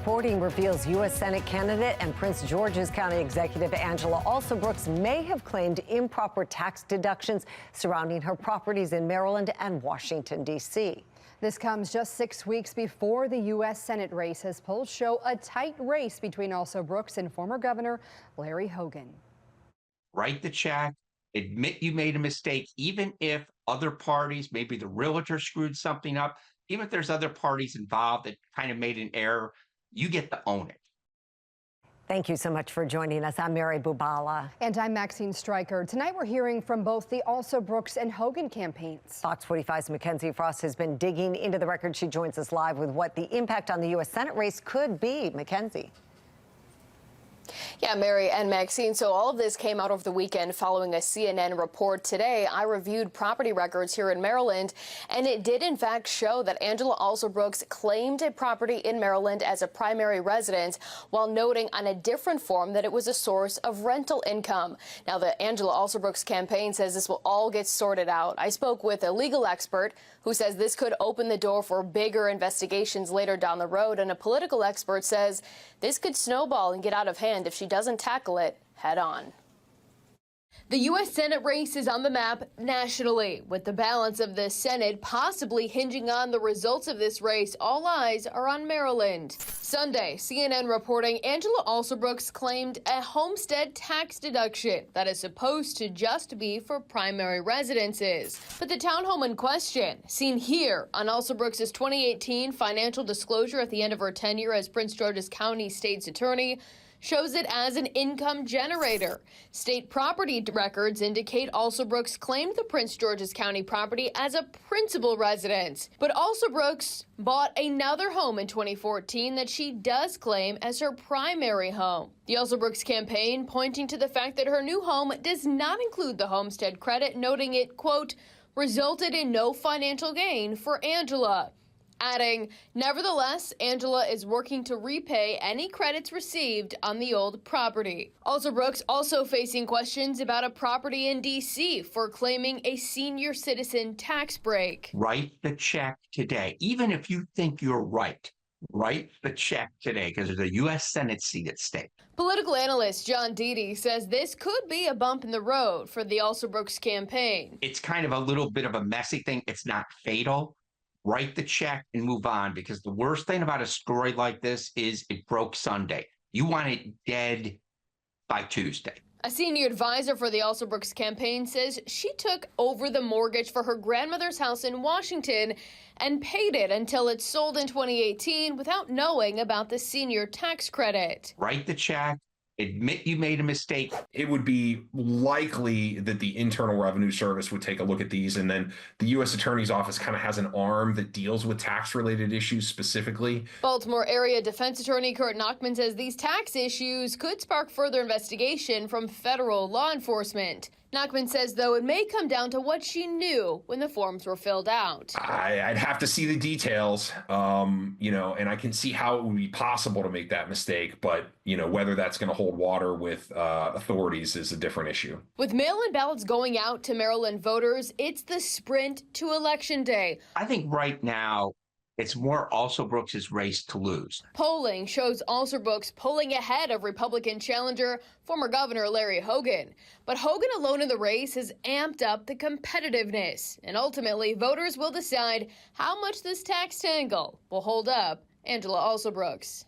reporting reveals U.S. Senate candidate and Prince George's County Executive Angela Alsobrooks may have claimed improper tax deductions surrounding her properties in Maryland and Washington, D.C. This comes just 6 weeks before the U.S. Senate race, as polls show a tight race between Alsobrooks and former Governor Larry Hogan. Write the check, admit you made a mistake, even if other parties, maybe the realtor screwed something up, even if there's other parties involved that kind of made an error, you get to own it. Thank you so much for joining us. I'm Mary Bubala. And I'm Maxine Stryker. Tonight we're hearing from both the Alsobrooks and Hogan campaigns. Fox 45's Mackenzie Frost has been digging into the record. She joins us live with what the impact on the U.S. Senate race could be. Mackenzie. Yeah, Mary and Maxine. So all of this came out over the weekend following a CNN report. Today, I reviewed property records here in Maryland, and it did in fact show that Angela Alsobrooks claimed a property in Maryland as a primary residence, while noting on a different form that it was a source of rental income. Now, the Angela Alsobrooks campaign says this will all get sorted out. I spoke with a legal expert who says this could open the door for bigger investigations later down the road, and a political expert says this could snowball and get out of hand if she doesn't tackle it head on. The U.S. Senate race is on the map nationally, with the balance of the Senate possibly hinging on the results of this race. All eyes are on Maryland. Sunday, CNN reporting Angela Alsobrooks claimed a homestead tax deduction that is supposed to just be for primary residences. But the townhome in question, seen here on Alsobrooks' 2018 financial disclosure at the end of her tenure as Prince George's County State's Attorney, shows it as an income generator. State property records indicate Alsobrooks claimed the Prince George's County property as a principal residence. But Alsobrooks bought another home in 2014 that she does claim as her primary home. The Alsobrooks campaign pointing to the fact that her new home does not include the homestead credit, noting it, quote, resulted in no financial gain for Angela. Adding, nevertheless, Angela is working to repay any credits received on the old property. Alsobrooks also facing questions about a property in D.C. for claiming a senior citizen tax break. Write the check today. Even if you think you're right, write the check today, because there's a U.S. Senate seat at stake. Political analyst John Deedy says this could be a bump in the road for the Alsobrooks campaign. It's kind of a little bit of a messy thing. It's not fatal. Write the check and move on, because the worst thing about a story like this is it broke Sunday. You want it dead by Tuesday. A senior advisor for the Alsobrooks campaign says she took over the mortgage for her grandmother's house in Washington and paid it until it sold in 2018 without knowing about the senior tax credit. Write the check. Admit you made a mistake. It would be likely that the Internal Revenue Service would take a look at these, and then the U.S. Attorney's Office kind of has an arm that deals with tax-related issues specifically. Baltimore area defense attorney Kurt Nachman says these tax issues could spark further investigation from federal law enforcement. Nachman says, though, it may come down to what she knew when the forms were filled out. I'd have to see the details, and I can see how it would be possible to make that mistake. But, whether that's going to hold water with authorities is a different issue. With mail-in ballots going out to Maryland voters, it's the sprint to Election Day. I think right now it's more Alsobrooks' race to lose. Polling shows Alsobrooks pulling ahead of Republican challenger, former Governor Larry Hogan. But Hogan alone in the race has amped up the competitiveness. And ultimately, voters will decide how much this tax tangle will hold up Angela Alsobrooks.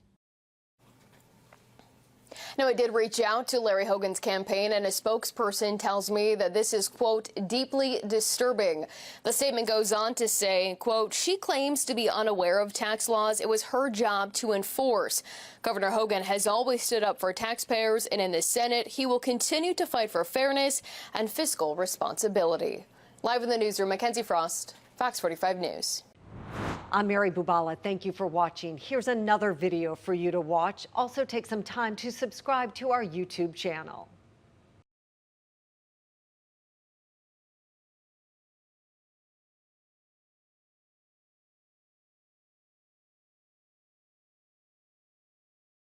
Now, I did reach out to Larry Hogan's campaign, and a spokesperson tells me that this is, quote, deeply disturbing. The statement goes on to say, quote, she claims to be unaware of tax laws it was her job to enforce. Governor Hogan has always stood up for taxpayers, and in the Senate, he will continue to fight for fairness and fiscal responsibility. Live in the newsroom, Mackenzie Frost, Fox 45 News. I'm Mary Bubala. Thank you for watching. Here's another video for you to watch. Also take some time to subscribe to our YouTube channel.